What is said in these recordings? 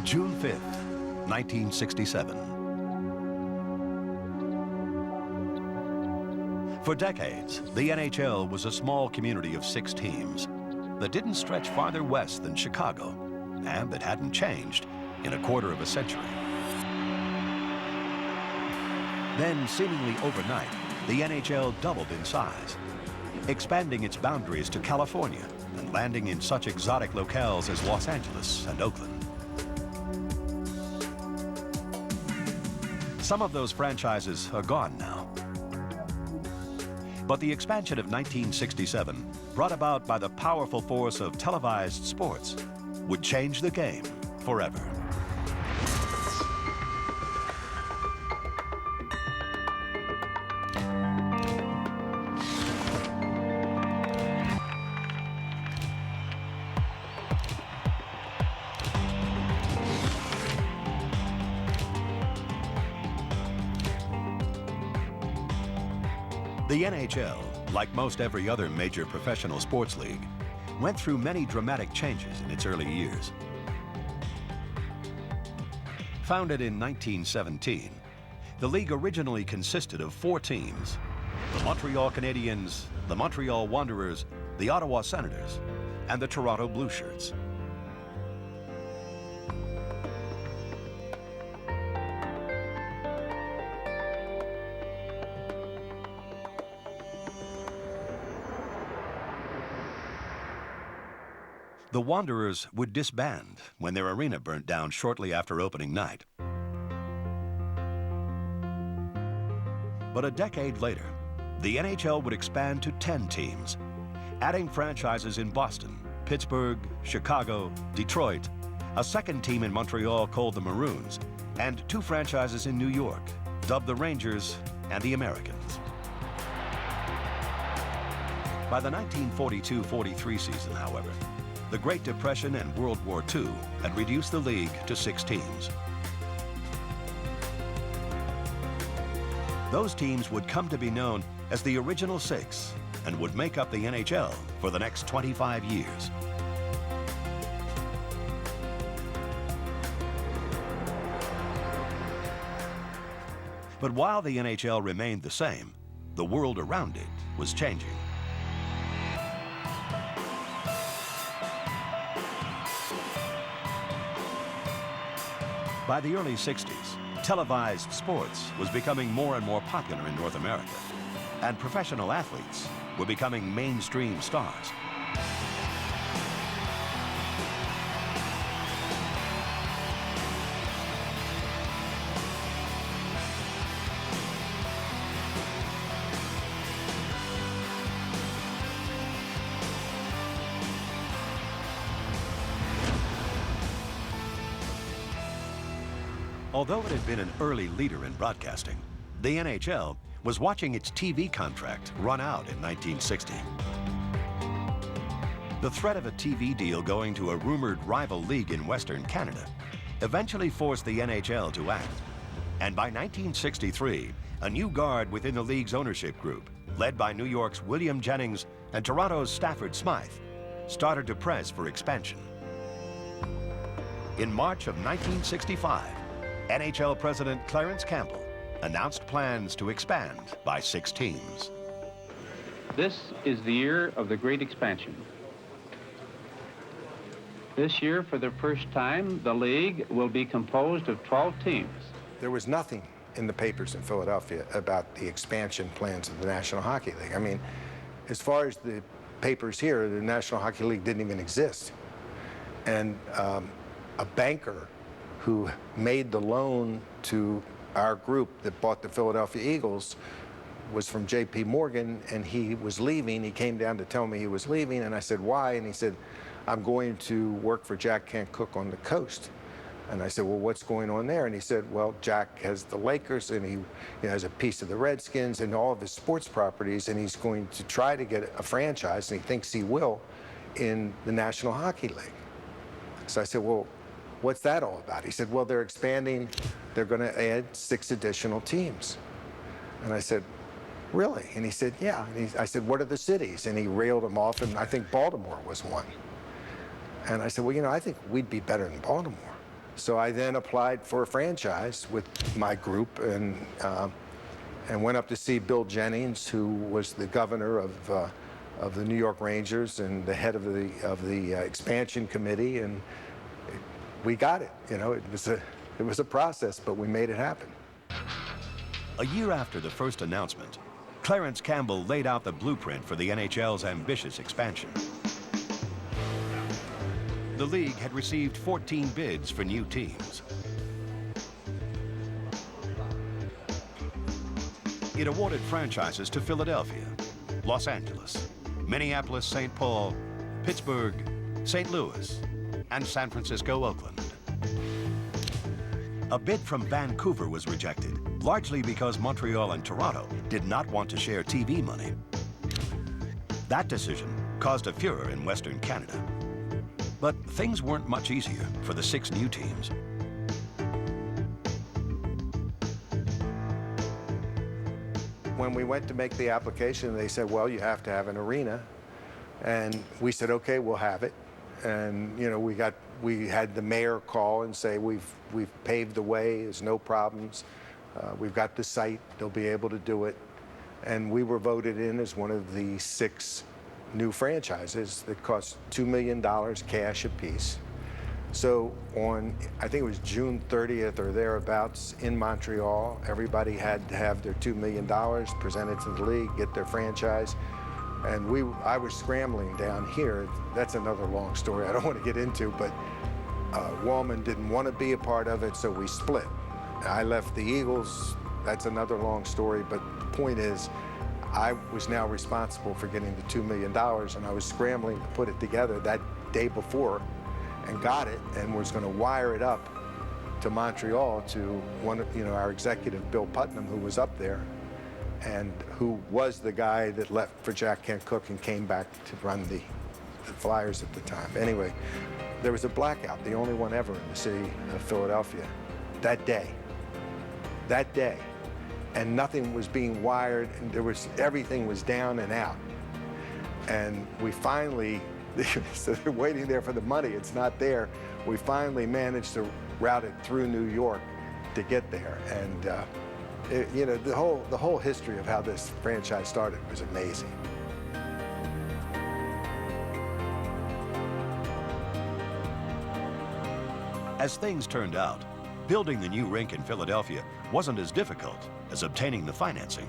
June 5th, 1967. For decades, the NHL was a small community of 6 teams that didn't stretch farther west than Chicago, and that hadn't changed in a quarter of a century. Then, seemingly overnight, the NHL doubled in size, expanding its boundaries to California and landing in such exotic locales as Los Angeles and Oakland. Some of those franchises are gone now. But the expansion of 1967, brought about by the powerful force of televised sports, would change the game forever. The NHL, like most every other major professional sports league, went through many dramatic changes in its early years. Founded in 1917, the league originally consisted of 4 teams: the Montreal Canadiens, the Montreal Wanderers, the Ottawa Senators, and the Toronto Blue Shirts. The Wanderers would disband when their arena burnt down shortly after opening night. But a decade later, the NHL would expand to 10 teams, adding franchises in Boston, Pittsburgh, Chicago, Detroit, a second team in Montreal called the Maroons, and 2 franchises in New York, dubbed the Rangers and the Americans. By the 1942-43 season, however, the Great Depression and World War II had reduced the league to 6 teams. Those teams would come to be known as the Original 6 and would make up the NHL for the next 25 years. But while the NHL remained the same, the world around it was changing. By the early 60s, televised sports was becoming more and more popular in North America, and professional athletes were becoming mainstream stars. Although it had been an early leader in broadcasting, the NHL was watching its TV contract run out in 1960. The threat of a TV deal going to a rumored rival league in Western Canada eventually forced the NHL to act. And by 1963, a new guard within the league's ownership group, led by New York's William Jennings and Toronto's Stafford Smythe, started to press for expansion. In March of 1965, NHL President Clarence Campbell announced plans to expand by 6 teams. This is the year of the Great Expansion. This year, for the first time, the league will be composed of 12 teams. There was nothing in the papers in Philadelphia about the expansion plans of the National Hockey League. I mean, as far as the papers here, the National Hockey League didn't even exist. And a banker who made the loan to our group that bought the Philadelphia Eagles was from J.P. Morgan, and he was leaving. He came down to tell me he was leaving, and I said, why? And he said, I'm going to work for Jack Kent Cooke on the coast. And I said, well, what's going on there? And he said, well, Jack has the Lakers, and he has a piece of the Redskins and all of his sports properties, and he's going to try to get a franchise, and he thinks he will, in the National Hockey League. So I said, well, what's that all about? He said, well, they're expanding. They're going to add 6 additional teams. And I said, really? And he said, yeah. And I said, what are the cities? And he railed them off, and I think Baltimore was one. And I said, well, you know, I think we'd be better than Baltimore. So I then applied for a franchise with my group and went up to see Bill Jennings, who was the governor of the New York Rangers and the head of the expansion committee, and we got it. You know, it was a process, but we made it happen. A year after the first announcement, Clarence Campbell laid out the blueprint for the NHL's ambitious expansion. The league had received 14 bids for new teams. It awarded franchises to Philadelphia, Los Angeles, Minneapolis-St. Paul, Pittsburgh, St. Louis, and San Francisco-Oakland. A bid from Vancouver was rejected, largely because Montreal and Toronto did not want to share TV money. That decision caused a furor in Western Canada. But things weren't much easier for the 6 new teams. When we went to make the application, they said, well, you have to have an arena. And we said, okay, we'll have it. And you know, we had the mayor call and say, we've paved the way, there's no problems. We've got the site, they'll be able to do it. And we were voted in as one of the 6 new franchises that cost $2 million cash apiece. So on, I think it was June 30th or thereabouts in Montreal, everybody had to have their $2 million presented to the league, get their franchise. And I was scrambling down here. That's another long story I don't want to get into, but Wallman didn't want to be a part of it, so we split. I left the Eagles. That's another long story, but the point is, I was now responsible for getting the $2 million, and I was scrambling to put it together that day before and got it, and was going to wire it up to Montreal to one of, our executive, Bill Putnam, who was up there, and who was the guy that left for Jack Kent Cooke and came back to run the Flyers at the time. Anyway, there was a blackout, the only one ever in the city of Philadelphia, that day. And nothing was being wired, and everything was down and out. And we finally, so they're waiting there for the money, it's not there. We finally managed to route it through New York to get there. And the whole history of how this franchise started was amazing. As things turned out, building the new rink in Philadelphia wasn't as difficult as obtaining the financing.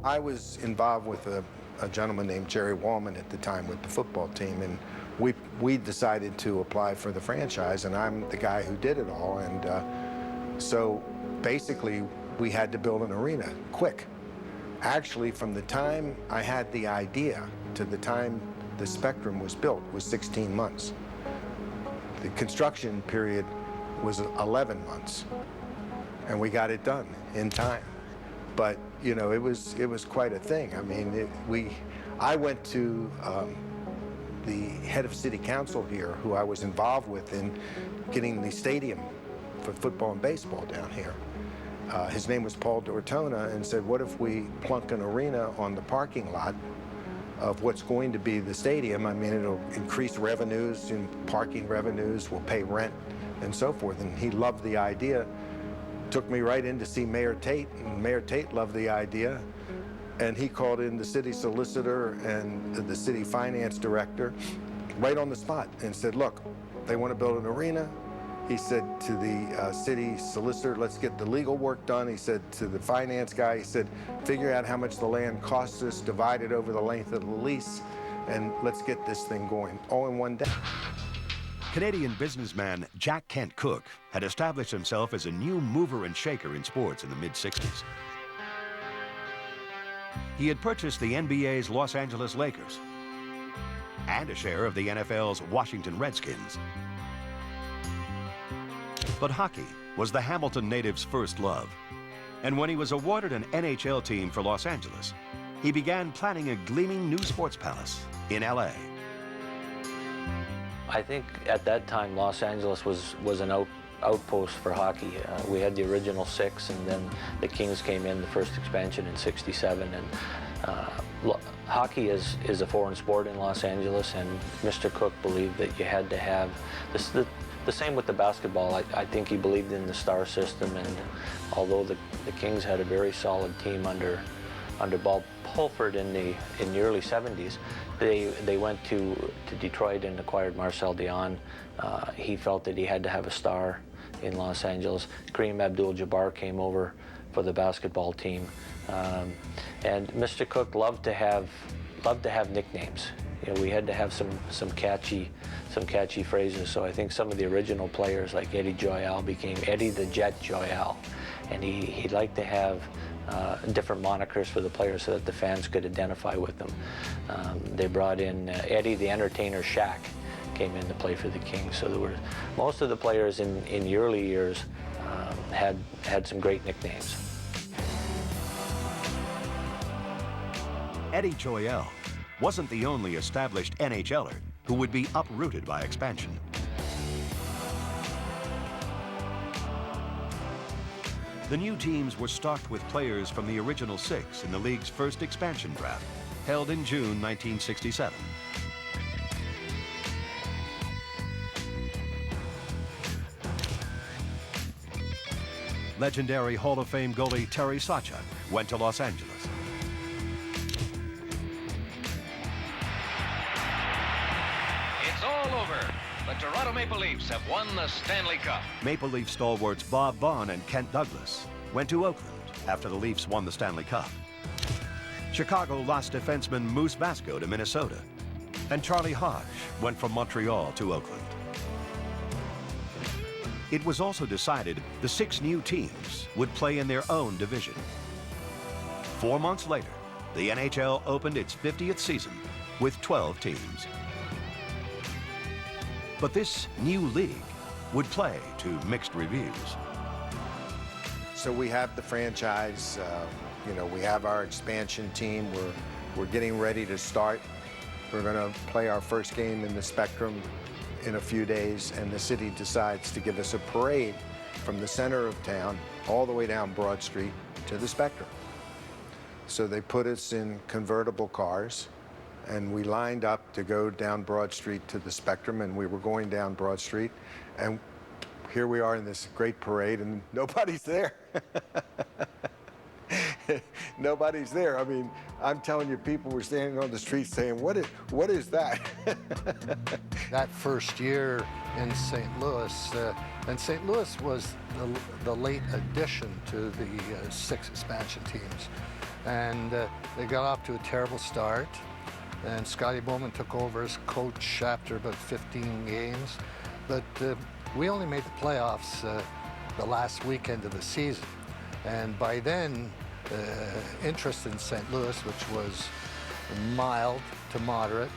I was involved with a gentleman named Jerry Wallman at the time with the football team, and we decided to apply for the franchise, and I'm the guy who did it all. And so basically we had to build an arena quick. Actually, from the time I had the idea to the time the Spectrum was built was 16 months. The construction period was 11 months, and we got it done in time. But it was quite a thing. I mean, I went to the head of city council here, who I was involved with in getting the stadium for football and baseball down here. His name was Paul Dortona, and said, what if we plunk an arena on the parking lot of what's going to be the stadium? I mean, it'll increase revenues, and parking revenues, we'll pay rent and so forth. And he loved the idea. Took me right in to see Mayor Tate, and Mayor Tate loved the idea. And he called in the city solicitor and the city finance director right on the spot and said, look, they want to build an arena. He said to the city solicitor, let's get the legal work done. He said to the finance guy, he said, figure out how much the land costs us, divide it over the length of the lease, and let's get this thing going, all in one day. Canadian businessman Jack Kent Cooke had established himself as a new mover and shaker in sports in the mid-60s. He had purchased the NBA's Los Angeles Lakers and a share of the NFL's Washington Redskins. But hockey was the Hamilton native's first love. And when he was awarded an NHL team for Los Angeles, he began planning a gleaming new sports palace in LA. I think at that time, Los Angeles was an outpost for hockey. We had the original 6, and then the Kings came in, the first expansion in '67, and Hockey is a foreign sport in Los Angeles, and Mr. Cook believed that you had to have this. The same with the basketball. I think he believed in the star system, and although the Kings had a very solid team under Bob Pulford in the early 70s, they went to Detroit and acquired Marcel Dion. He felt that he had to have a star in Los Angeles. Kareem Abdul-Jabbar came over for the basketball team, and Mr. Cook loved to have nicknames. You know, we had to have some catchy phrases. So I think some of the original players like Eddie Joyal became Eddie the Jet Joyal, and he liked to have different monikers for the players so that the fans could identify with them. They brought in Eddie the Entertainer Shack came in to play for the Kings. So there were most of the players in the early years had some great nicknames. Eddie Joyal wasn't the only established NHLer who would be uprooted by expansion. The new teams were stocked with players from the original 6 in the league's first expansion draft, held in June 1967. Legendary Hall of Fame goalie Terry Sawchuk went to Los Angeles. It's all over. The Toronto Maple Leafs have won the Stanley Cup. Maple Leaf stalwarts Bob Vaughn and Kent Douglas went to Oakland after the Leafs won the Stanley Cup. Chicago lost defenseman Moose Vasco to Minnesota, and Charlie Hodge went from Montreal to Oakland. It was also decided the 6 new teams would play in their own division. 4 months later, the NHL opened its 50th season with 12 teams. But this new league would play to mixed reviews. So we have the franchise, you know, we have our expansion team. We're getting ready to start. We're going to play our first game in the Spectrum in a few days, and the city decides to give us a parade from the center of town all the way down Broad Street to the Spectrum. So they put us in convertible cars, and we lined up to go down Broad Street to the Spectrum, and we were going down Broad Street, and here we are in this great parade, and nobody's there. Nobody's there. I mean, I'm telling you, people were standing on the street saying, what is that? That first year in St. Louis, and St. Louis was the late addition to the 6 expansion teams. And they got off to a terrible start. And Scotty Bowman took over as coach after about 15 games. But we only made the playoffs the last weekend of the season. And by then, interest in St. Louis, which was mild to moderate,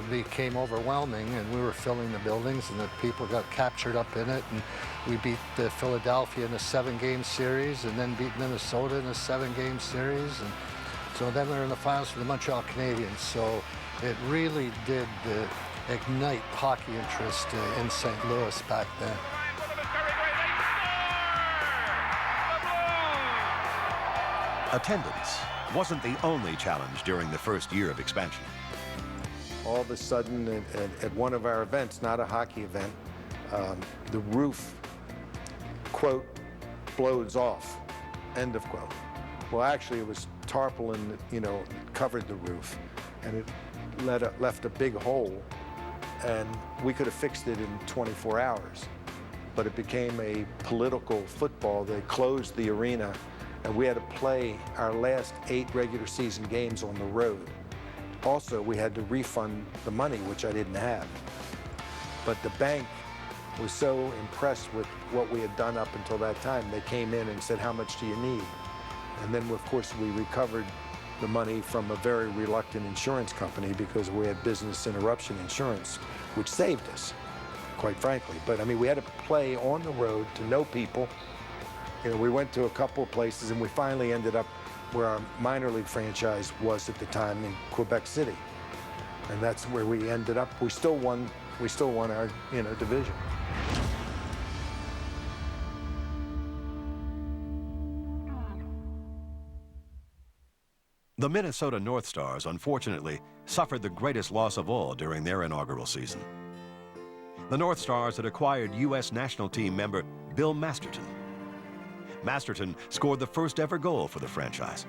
became overwhelming, and we were filling the buildings, and the people got captured up in it. And we beat Philadelphia in a 7-game series, and then beat Minnesota in a 7-game series. And so then we were in the finals for the Montreal Canadiens. So it really did ignite hockey interest in St. Louis back then. Attendance wasn't the only challenge during the first year of expansion. All of a sudden, at one of our events, not a hockey event, the roof, quote, blows off, end of quote. Well, actually, it was tarpaulin, you know, covered the roof, and it left a big hole, and we could have fixed it in 24 hours. But it became a political football. They closed the arena, and we had to play our last 8 regular season games on the road. Also, we had to refund the money, which I didn't have. But the bank was so impressed with what we had done up until that time, they came in and said, how much do you need? And then, of course, we recovered the money from a very reluctant insurance company because we had business interruption insurance, which saved us, quite frankly. But I mean, we had to play on the road to know people. You know, we went to a couple of places, and we finally ended up where our minor league franchise was at the time in Quebec City, and that's where we ended up. We still won our, you know, division. The Minnesota North Stars, unfortunately, suffered the greatest loss of all during their inaugural season. The North Stars had acquired U.S. national team member Bill Masterton. Masterton scored the first ever goal for the franchise.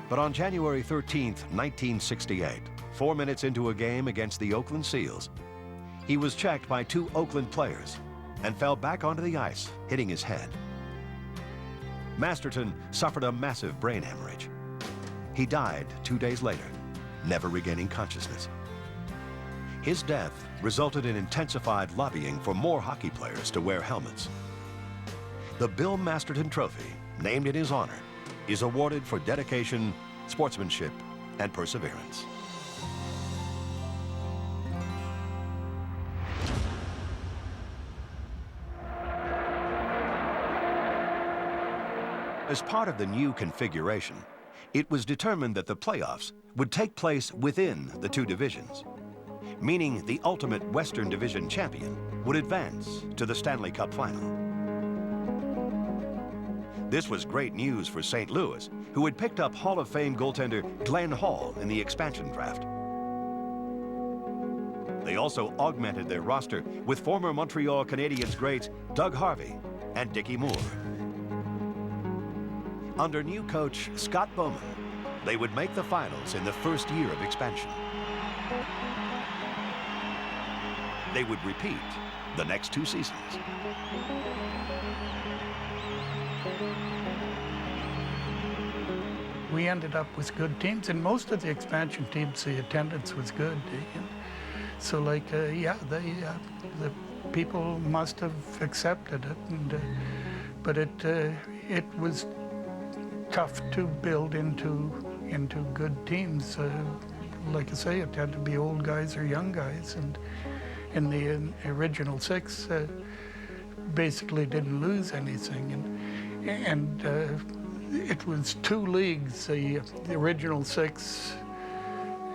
But on January 13th, 1968, 4 minutes into a game against the Oakland Seals, he was checked by two Oakland players and fell back onto the ice, hitting his head. Masterton suffered a massive brain hemorrhage. He died 2 days later, never regaining consciousness. His death resulted in intensified lobbying for more hockey players to wear helmets. The Bill Masterton Trophy, named in his honor, is awarded for dedication, sportsmanship, and perseverance. As part of the new configuration, it was determined that the playoffs would take place within the two divisions, meaning the ultimate Western Division champion would advance to the Stanley Cup final. This was great news for St. Louis, who had picked up Hall of Fame goaltender Glenn Hall in the expansion draft. They also augmented their roster with former Montreal Canadiens greats Doug Harvey and Dickie Moore. Under new coach Scott Bowman, they would make the finals in the first year of expansion. They would repeat the next two seasons. We ended up with good teams, and most of the expansion teams, the attendance was good. And so, the people must have accepted it, but it was tough to build into good teams. Like I say, it had to be old guys or young guys, and in the original six, basically didn't lose anything, and it was two leagues, the original six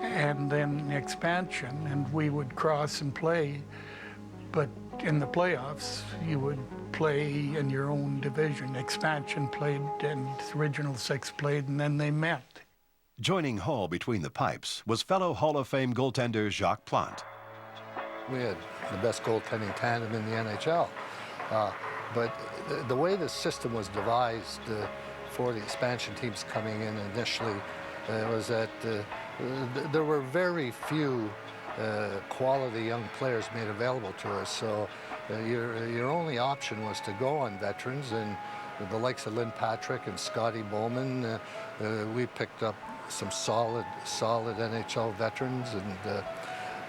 and then expansion, and we would cross and play, but in the playoffs you would play in your own division. Expansion played and original six played, and then they met. Joining Hall between the pipes was fellow Hall of Fame goaltender Jacques Plante. We had the best goaltending tandem in the NHL, but the way the system was devised for the expansion teams coming in initially was that there were very few quality young players made available to us. So your only option was to go on veterans, and the likes of Lynn Patrick and Scotty Bowman, we picked up some solid NHL veterans,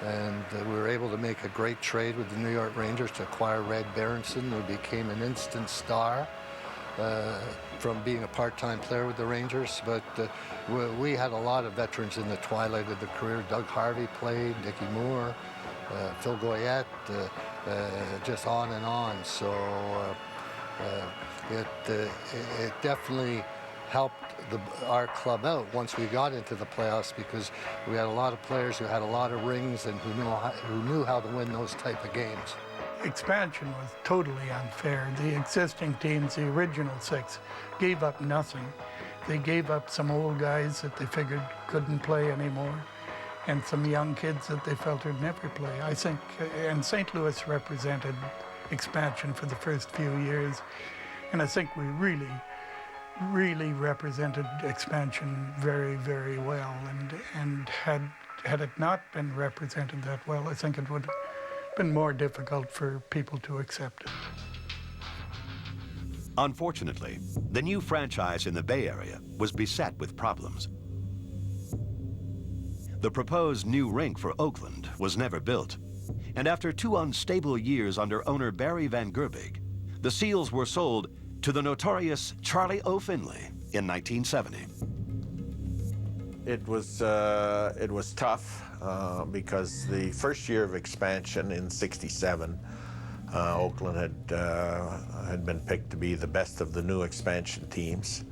and we were able to make a great trade with the New York Rangers to acquire Red Berenson, who became an instant star from being a part-time player with the Rangers. But we had a lot of veterans in the twilight of the career. Doug Harvey played, Dickie Moore, Phil Goyette, just on and on. So it definitely helped our club out once we got into the playoffs, because we had a lot of players who had a lot of rings and who knew how to win those type of games. Expansion was totally unfair. The existing teams, the original six, gave up nothing. They gave up some old guys that they figured couldn't play anymore, and some young kids that they felt would never play. I think, and St. Louis represented expansion for the first few years, and I think we really represented expansion very, very well. And had it not been represented that well, I think it would have been more difficult for people to accept it. Unfortunately, the new franchise in the Bay Area was beset with problems. The proposed new rink for Oakland was never built, and after 2 unstable years under owner Barry Van Gerbig, the Seals were sold to the notorious Charlie O. Finley in 1970. It was tough because the first year of expansion in '67, Oakland had been picked to be the best of the new expansion teams,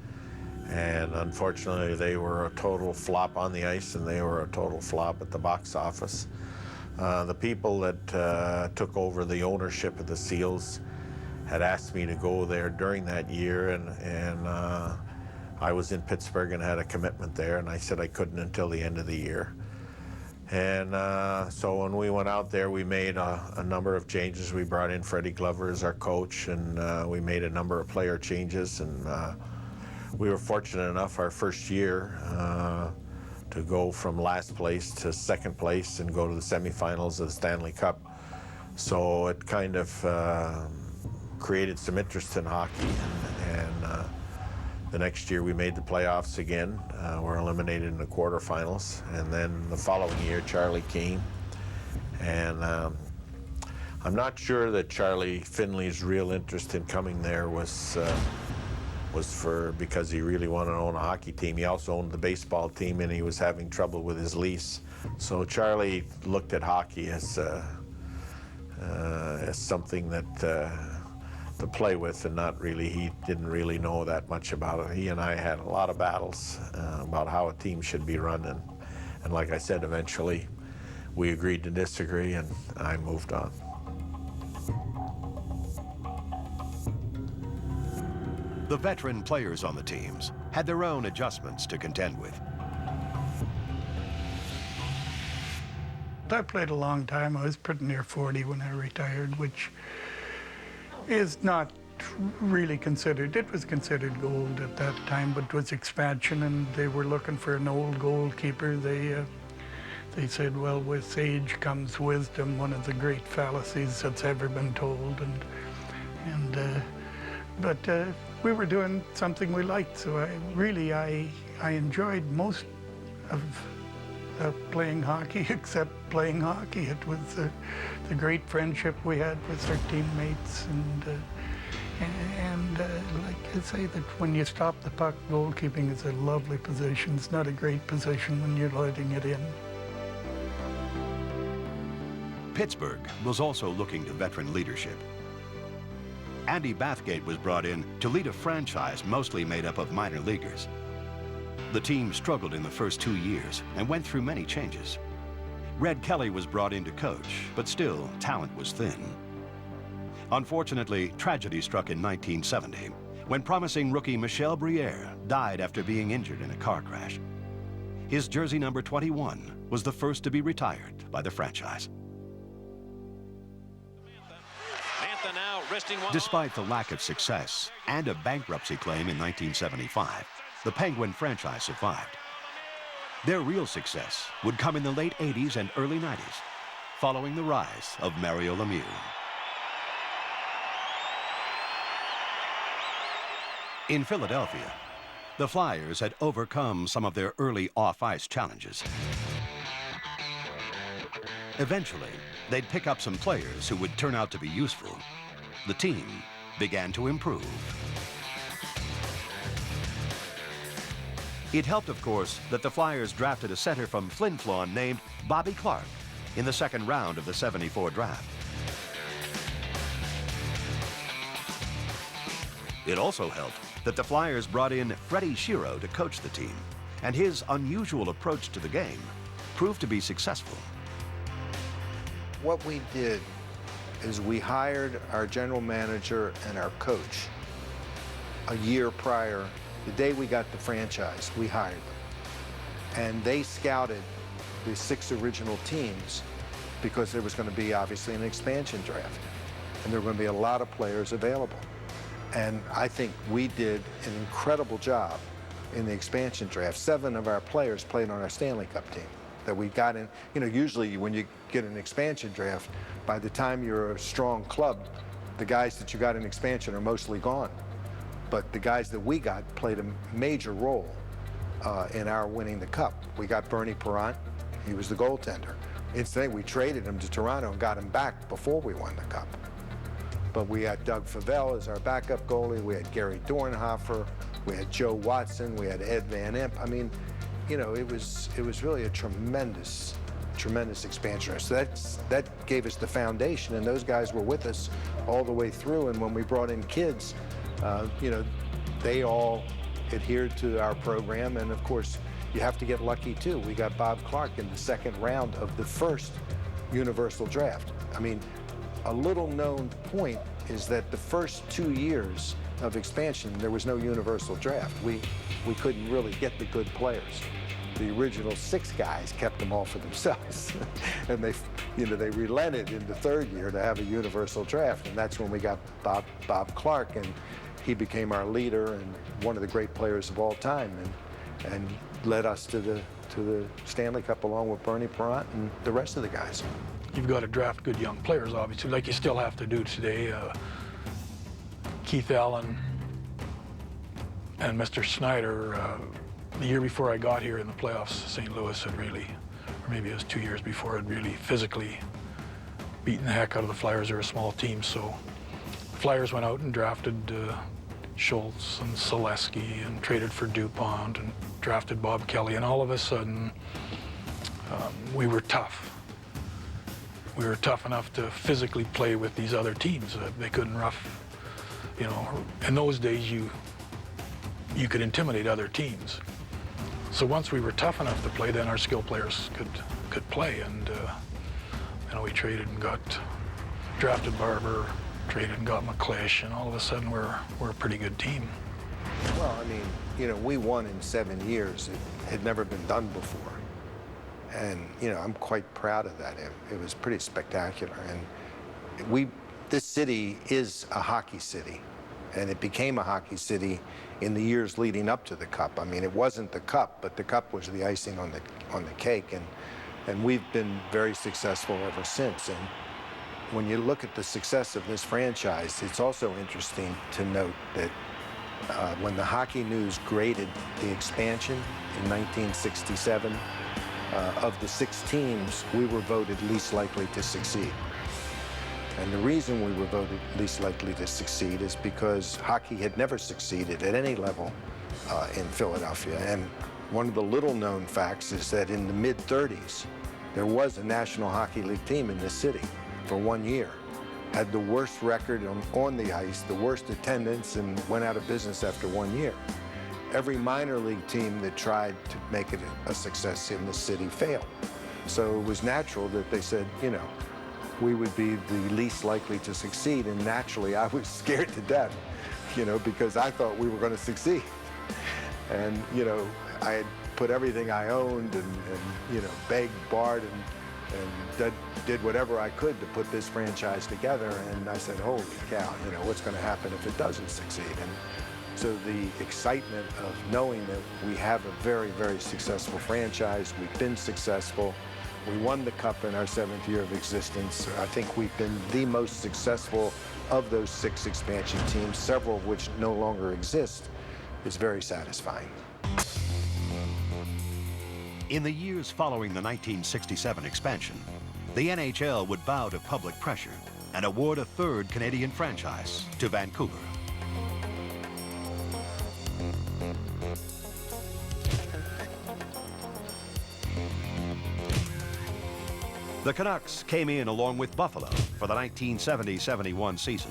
and unfortunately they were a total flop on the ice, and they were a total flop at the box office. The people that took over the ownership of the Seals had asked me to go there during that year, and I was in Pittsburgh and had a commitment there, and I said I couldn't until the end of the year. And so when we went out there, we made a number of changes. We brought in Freddie Glover as our coach, and we made a number of player changes. And we were fortunate enough our first year to go from last place to second place and go to the semifinals of the Stanley Cup. So it kind of created some interest in hockey. And the next year we made the playoffs again. We're eliminated in the quarterfinals. And then the following year, Charlie came. And I'm not sure that Charlie Finley's real interest in coming there was because he really wanted to own a hockey team. He also owned the baseball team, and he was having trouble with his lease. So Charlie looked at hockey as something that to play with, and not really, he didn't really know that much about it. He and I had a lot of battles about how a team should be run, and like I said, eventually we agreed to disagree, and I moved on. The veteran players on the teams had their own adjustments to contend with. I played a long time. I was pretty near 40 when I retired, which is not really considered. It was considered gold at that time, but it was expansion, and they were looking for an old goalkeeper. They said, well, with age comes wisdom, one of the great fallacies that's ever been told. But we were doing something we liked, so I enjoyed most of playing hockey, except playing hockey. It was the great friendship we had with our teammates, and like I say, that when you stop the puck, goalkeeping is a lovely position. It's not a great position when you're letting it in. Pittsburgh was also looking to veteran leadership. Andy Bathgate was brought in to lead a franchise mostly made up of minor leaguers. The team struggled in the first 2 years and went through many changes. Red Kelly was brought in to coach, but still, talent was thin. Unfortunately, tragedy struck in 1970 when promising rookie Michel Briere died after being injured in a car crash. His jersey number 21 was the first to be retired by the franchise. Despite the lack of success and a bankruptcy claim in 1975, the Penguin franchise survived. Their real success would come in the late 80s and early 90s, following the rise of Mario Lemieux. In Philadelphia, the Flyers had overcome some of their early off-ice challenges. Eventually, they'd pick up some players who would turn out to be useful. The team began to improve. It helped, of course, that the Flyers drafted a center from Flin Flon named Bobby Clarke in the second round of the '74 draft. It also helped that the Flyers brought in Freddie Shiro to coach the team, and his unusual approach to the game proved to be successful. What we did is we hired our general manager and our coach a year prior. The day we got the franchise, we hired them. And they scouted the 6 original teams because there was going to be obviously an expansion draft. And there were going to be a lot of players available. And I think we did an incredible job in the expansion draft. 7 of our players played on our Stanley Cup team that we got in. You know, usually when you get an expansion draft, by the time you're a strong club, the guys that you got in expansion are mostly gone. But the guys that we got played a major role in our winning the cup. We got Bernie Parent. He was the goaltender. Incidentally, we traded him to Toronto and got him back before we won the cup. But we had Doug Favell as our backup goalie. We had Gary Dornhofer. We had Joe Watson. We had Ed Van Imp. I mean, you know, it was really a tremendous expansion. So that gave us the foundation, and those guys were with us all the way through. And when we brought in kids, you know, they all adhered to our program. And of course, you have to get lucky too. We got Bob Clarke in the second round of the first universal draft. I mean, a little known point is that the first 2 years of expansion, there was no universal draft. We couldn't really get the good players. The original 6 guys kept them all for themselves. And they relented in the 3rd year to have a universal draft. And that's when we got Bob Clark, and he became our leader and one of the great players of all time, and led us to the Stanley Cup along with Bernie Parent and the rest of the guys. You've got to draft good young players, obviously, like you still have to do today. Keith Allen and Mr. Snyder, the year before I got here in the playoffs, St. Louis had really, or maybe it was 2 years before, had really physically beaten the heck out of the Flyers. They're a small team, so the Flyers went out and drafted Schultz and Selesky and traded for DuPont and drafted Bob Kelly, and all of a sudden we were tough. We were tough enough to physically play with these other teams. They couldn't rough, you know, in those days you could intimidate other teams. So once we were tough enough to play, then our skill players could play, and you know, we traded and drafted Barber, traded and got McClish, and all of a sudden we're a pretty good team. Well, I mean, you know, we won in 7 years. It had never been done before. And, you know, I'm quite proud of that. It was pretty spectacular. And this city is a hockey city. And it became a hockey city in the years leading up to the Cup. I mean, it wasn't the Cup, but the Cup was the icing on the cake. And we've been very successful ever since. And when you look at the success of this franchise, it's also interesting to note that when the Hockey News graded the expansion in 1967, of the 6 teams, we were voted least likely to succeed. And the reason we were voted least likely to succeed is because hockey had never succeeded at any level in Philadelphia. And one of the little-known facts is that in the mid-30s, there was a National Hockey League team in this city for 1 year. Had the worst record on the ice, the worst attendance, and went out of business after 1 year. Every minor league team that tried to make it a success in the city failed. So it was natural that they said, you know, we would be the least likely to succeed, and naturally I was scared to death, you know, because I thought we were going to succeed. And, you know, I had put everything I owned and you know, begged, barred, and did whatever I could to put this franchise together. And I said, holy cow, you know, what's going to happen if it doesn't succeed? And so the excitement of knowing that we have a very, very successful franchise, we've been successful, we won the Cup in our 7th year of existence. I think we've been the most successful of those 6 expansion teams, several of which no longer exist, is very satisfying. In the years following the 1967 expansion, the NHL would bow to public pressure and award a 3rd Canadian franchise to Vancouver. The Canucks came in along with Buffalo for the 1970-71 season.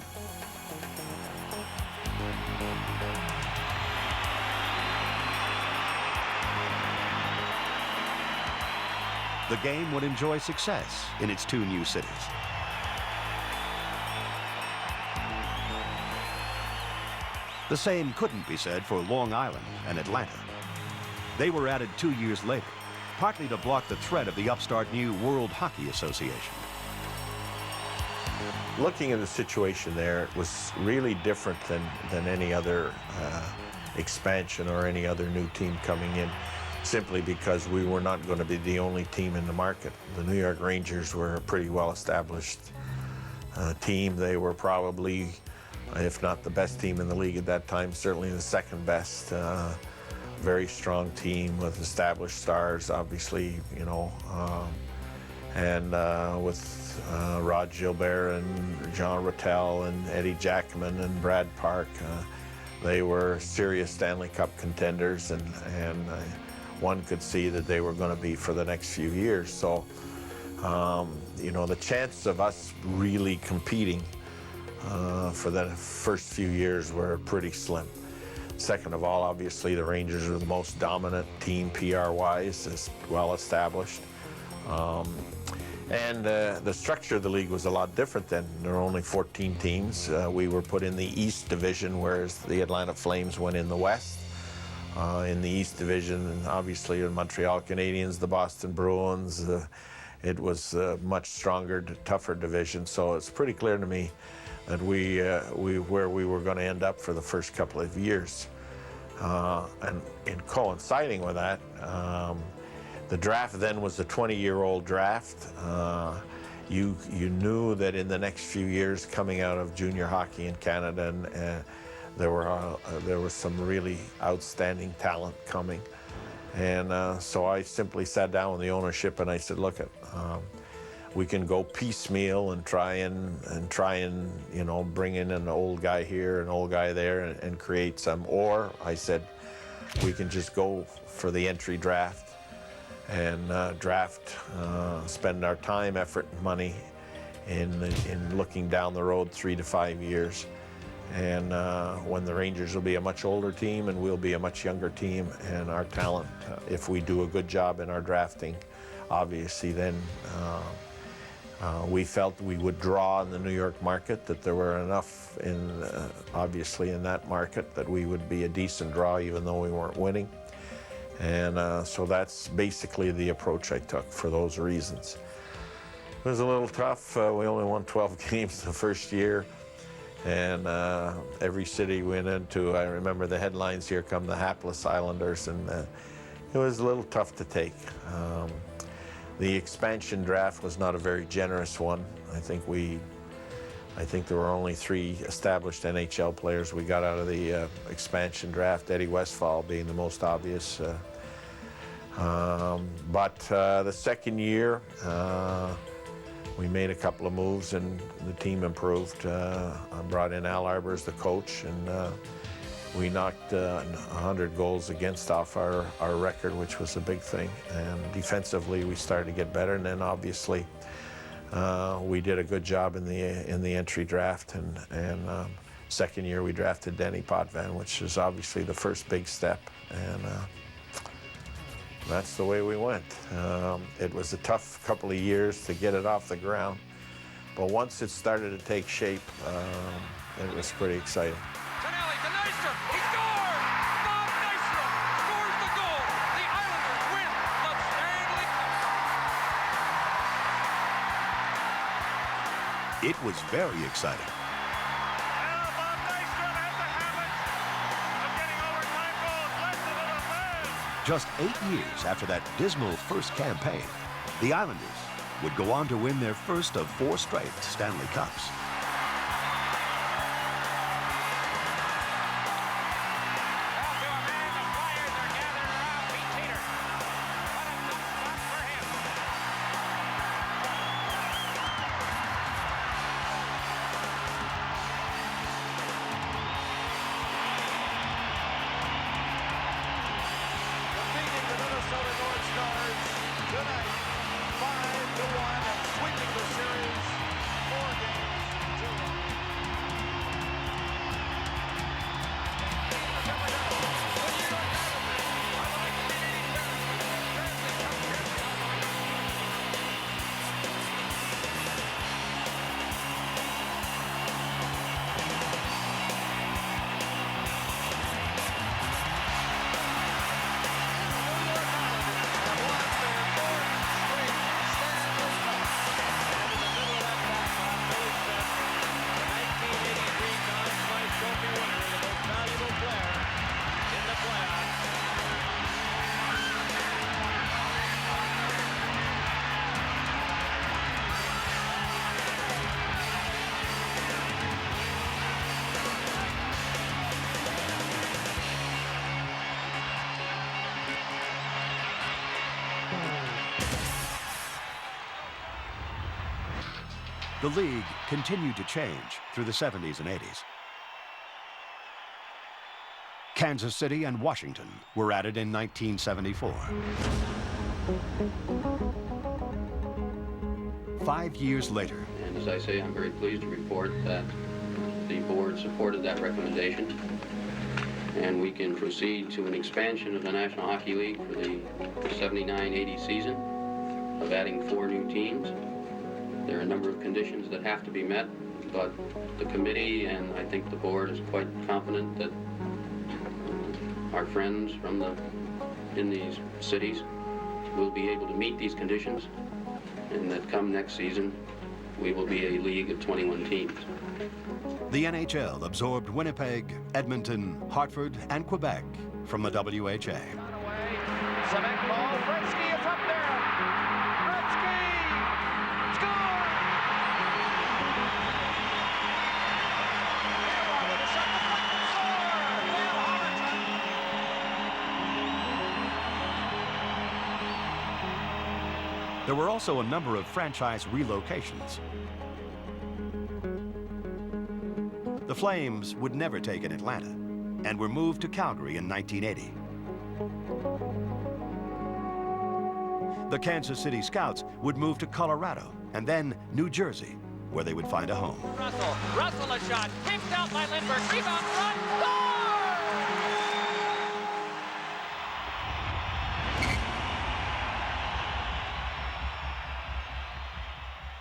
The game would enjoy success in its 2 new cities. The same couldn't be said for Long Island and Atlanta. They were added 2 years later, partly to block the threat of the upstart new World Hockey Association. Looking at the situation there, it was really different than any other expansion or any other new team coming in, simply because we were not going to be the only team in the market. The New York Rangers were a pretty well-established team. They were probably, if not the best team in the league at that time, certainly the 2nd best. Very strong team with established stars, obviously, you know, and with Rod Gilbert and Jean Rattel and Eddie Jackman and Brad Park. They were serious Stanley Cup contenders, and one could see that they were going to be for the next few years. So, you know, the chances of us really competing for the first few years were pretty slim. Second of all, obviously, the Rangers are the most dominant team PR-wise, is well established. And the structure of the league was a lot different then. There were only 14 teams. We were put in the East Division, whereas the Atlanta Flames went in the West. In the East Division, and obviously the Montreal Canadiens, the Boston Bruins, it was a much stronger, tougher division. So it's pretty clear to me that where we were going to end up for the first couple of years. And in coinciding with that, the draft then was a 20-year-old draft. You knew that in the next few years, coming out of junior hockey in Canada, and there was some really outstanding talent coming. And so I simply sat down with the ownership and I said, look, we can go piecemeal and try and you know, bring in an old guy here, an old guy there, and create some. Or I said, we can just go for the entry draft and spend our time, effort, and money in looking down the road 3 to 5 years. And when the Rangers will be a much older team and we'll be a much younger team, and our talent, if we do a good job in our drafting, obviously then we felt we would draw in the New York market, that there were enough obviously in that market that we would be a decent draw even though we weren't winning. And so that's basically the approach I took for those reasons. It was a little tough. We only won 12 games the first year. And every city we went into, I remember the headlines, here come the hapless Islanders, and it was a little tough to take. The expansion draft was not a very generous one. I think there were only 3 established NHL players we got out of the expansion draft, Eddie Westphal being the most obvious. But the second year, we made a couple of moves and the team improved. I brought in Al Arbor as the coach, and we knocked 100 goals against off our record, which was a big thing. And defensively, we started to get better. And then obviously, we did a good job in the entry draft. And second year, we drafted Denny Potvin, which is obviously the first big step. And that's the way we went. It was a tough couple of years to get it off the ground, but once it started to take shape, it was pretty exciting. Tonelli to Nystrom, he scores! Bob Nystrom scores the goal. The Islanders win the Stanley Cup. It was very exciting. Bob Nystrom has the habit of getting overtime goals left of the fans. Just 8 years after that dismal first campaign, the Islanders would go on to win their first of 4 straight Stanley Cups. The league continued to change through the 70s and 80s. Kansas City and Washington were added in 1974. 5 years later. And as I say, I'm very pleased to report that the board supported that recommendation, and we can proceed to an expansion of the National Hockey League for the 79-80 season of adding 4 new teams. There are a number of conditions that have to be met, but the committee and I think the board is quite confident that our friends in these cities will be able to meet these conditions, and that come next season, we will be a league of 21 teams. The NHL absorbed Winnipeg, Edmonton, Hartford, and Quebec from the WHA. Cement ball, Gretzky is up there. Gretzky! Score! Taylor with a shot deflected, score! Dale Harrington. There were also a number of franchise relocations. The Flames would never take an Atlanta and were moved to Calgary in 1980. The Kansas City Scouts would move to Colorado and then New Jersey, where they would find a home. Russell a shot, kicked out by Lindbergh, rebound front, score!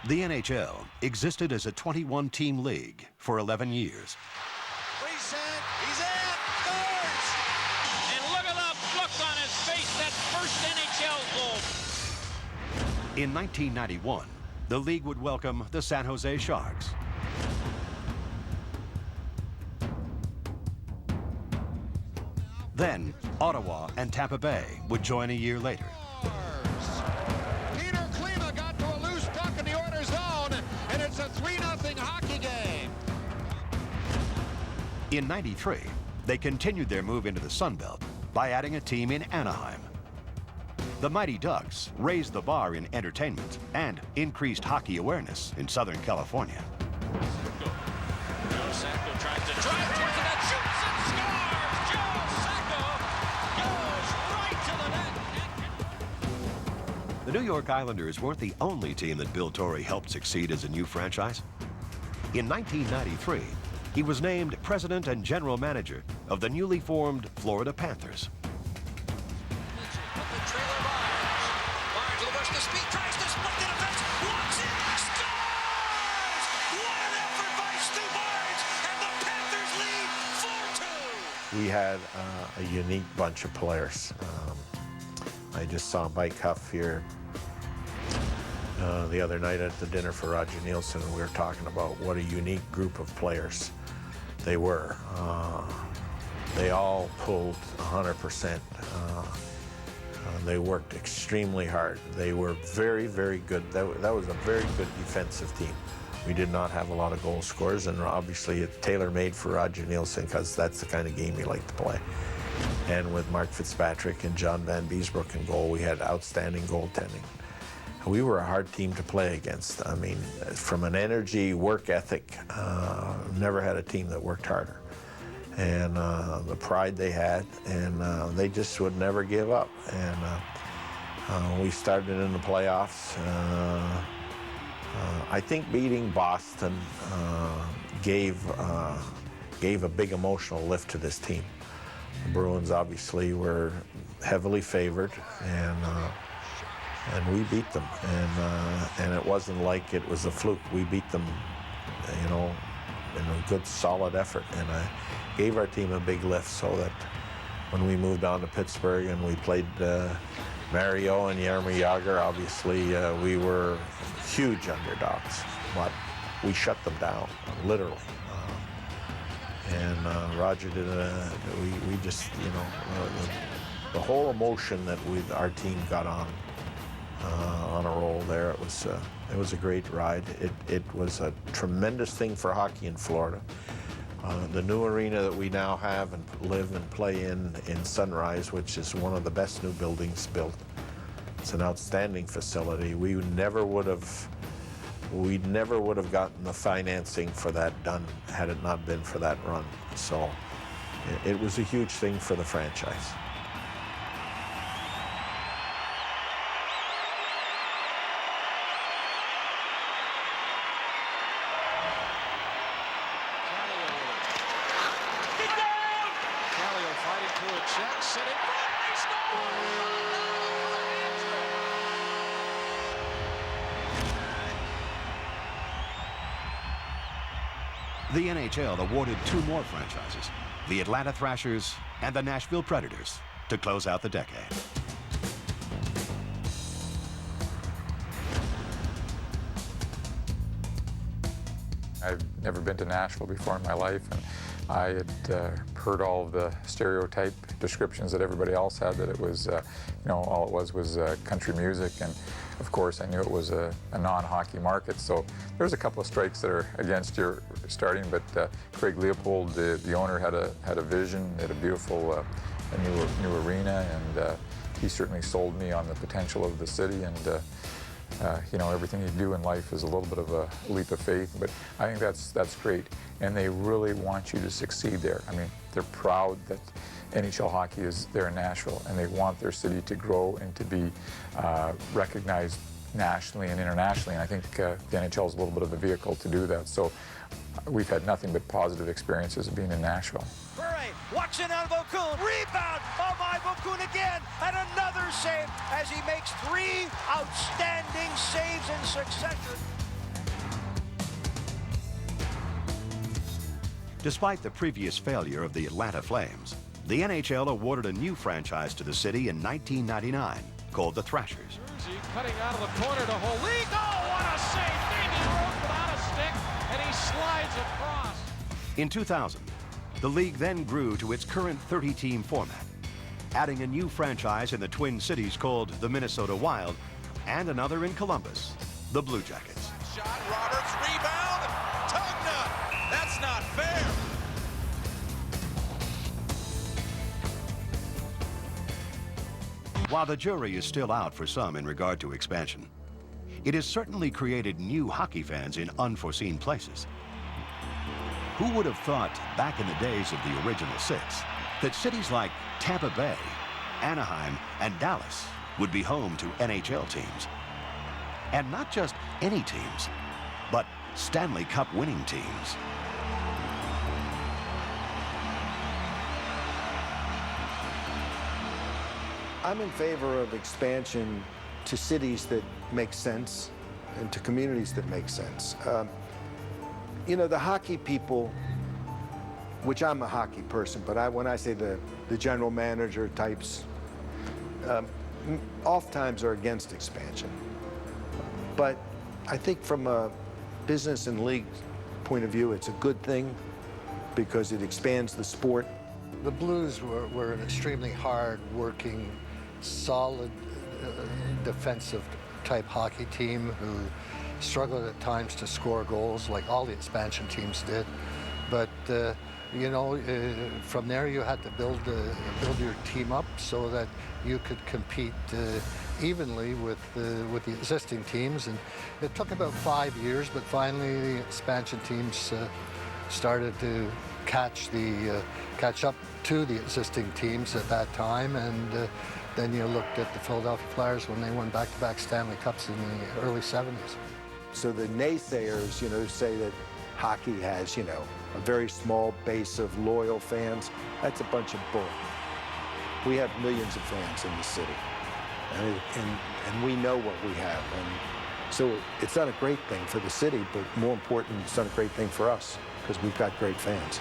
The NHL existed as a 21-team league for 11 years. He's in, scores! And look at the look on his face, that first NHL goal. In 1991, the league would welcome the San Jose Sharks. Then, Ottawa and Tampa Bay would join a year later. Peter Klima got to a loose puck in the order zone, and it's a 3-0 hockey game. In '93, they continued their move into the Sun Belt by adding a team in Anaheim. The Mighty Ducks raised the bar in entertainment and increased hockey awareness in Southern California. Joe Sacco tries to drive towards the net, shoots and scores! Joe Sacco goes right to the net. The New York Islanders weren't the only team that Bill Torrey helped succeed as a new franchise. In 1993, he was named president and general manager of the newly formed Florida Panthers. We had a unique bunch of players. I just saw Mike Huff here the other night at the dinner for Roger Nielsen, and we were talking about what a unique group of players they were. They all pulled 100%. They worked extremely hard. They were very, very good. That was a very good defensive team. We did not have a lot of goal scorers, and obviously it's tailor-made for Roger Nielsen because that's the kind of game he liked to play. And with Mark Fitzpatrick and John Van Beesbrook in goal, we had outstanding goaltending. We were a hard team to play against. I mean, from an energy, work ethic, never had a team that worked harder. And the pride they had, and they just would never give up. And we started in the playoffs. I think beating Boston gave a big emotional lift to this team. The Bruins obviously were heavily favored, and we beat them. And it wasn't like it was a fluke. We beat them, you know, in a good, solid effort. And I gave our team a big lift so that when we moved on to Pittsburgh and we played Mario and Jaromir Jagr, obviously we were huge underdogs, but we shut them down, literally. And Roger did we just, you know, the whole emotion that our team got on a roll there, it was a great ride. It was a tremendous thing for hockey in Florida. The new arena that we now have and live and play in Sunrise, which is one of the best new buildings built. It's an outstanding facility. We never would have gotten the financing for that done had it not been for that run. So it was a huge thing for the franchise. The NHL awarded 2 more franchises, the Atlanta Thrashers and the Nashville Predators, to close out the decade. I've never been to Nashville before in my life, and I had heard all of the stereotype descriptions that everybody else had, that it was, all it was country music, and of course I knew it was a non-hockey market, so there's a couple of strikes that are against your starting, but Craig Leopold, the owner, had a vision, had a beautiful new arena, and he certainly sold me on the potential of the city, and everything you do in life is a little bit of a leap of faith, but I think that's great. And they really want you to succeed there. I mean, they're proud that NHL hockey is there in Nashville, and they want their city to grow and to be recognized nationally and internationally. And I think the NHL is a little bit of a vehicle to do that. So we've had nothing but positive experiences of being in Nashville. Watching out of Okun, rebound, oh my, Okun again, and another save as he makes 3 outstanding saves in succession. Despite the previous failure of the Atlanta Flames, the NHL awarded a new franchise to the city in 1999 called the Thrashers. Cutting out of the corner to Holik. Oh, what a save! Davey Rose without a stick, and he slides across. In 2000, the league then grew to its current 30-team format, adding a new franchise in the Twin Cities called the Minnesota Wild and another in Columbus, the Blue Jackets. Shot, Roberts, rebound, Tugna. That's not fair. While the jury is still out for some in regard to expansion, it has certainly created new hockey fans in unforeseen places. Who would have thought back in the days of the original 6 that cities like Tampa Bay, Anaheim, and Dallas would be home to NHL teams? And not just any teams, but Stanley Cup winning teams. I'm in favor of expansion to cities that make sense and to communities that make sense. The hockey people, which I'm a hockey person, but when I say the general manager types, oftentimes are against expansion. But I think from a business and league point of view, it's a good thing because it expands the sport. The Blues were an extremely hard-working, solid, defensive type hockey team who struggled at times to score goals like all the expansion teams did. But from there you had to build your team up so that you could compete evenly with the existing teams. And it took about 5 years, but finally the expansion teams started to catch up to the existing teams at that time. And then you looked at the Philadelphia Flyers when they won back-to-back Stanley Cups in the early 70s. So the naysayers, say that hockey has, a very small base of loyal fans, that's a bunch of bull. We have millions of fans in the city, and we know what we have. And so it's not a great thing for the city, but more important, it's not a great thing for us, because we've got great fans.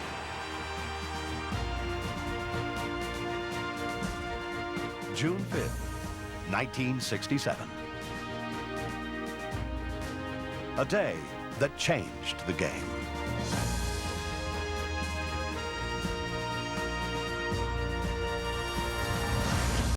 June 5th, 1967. A day that changed the game.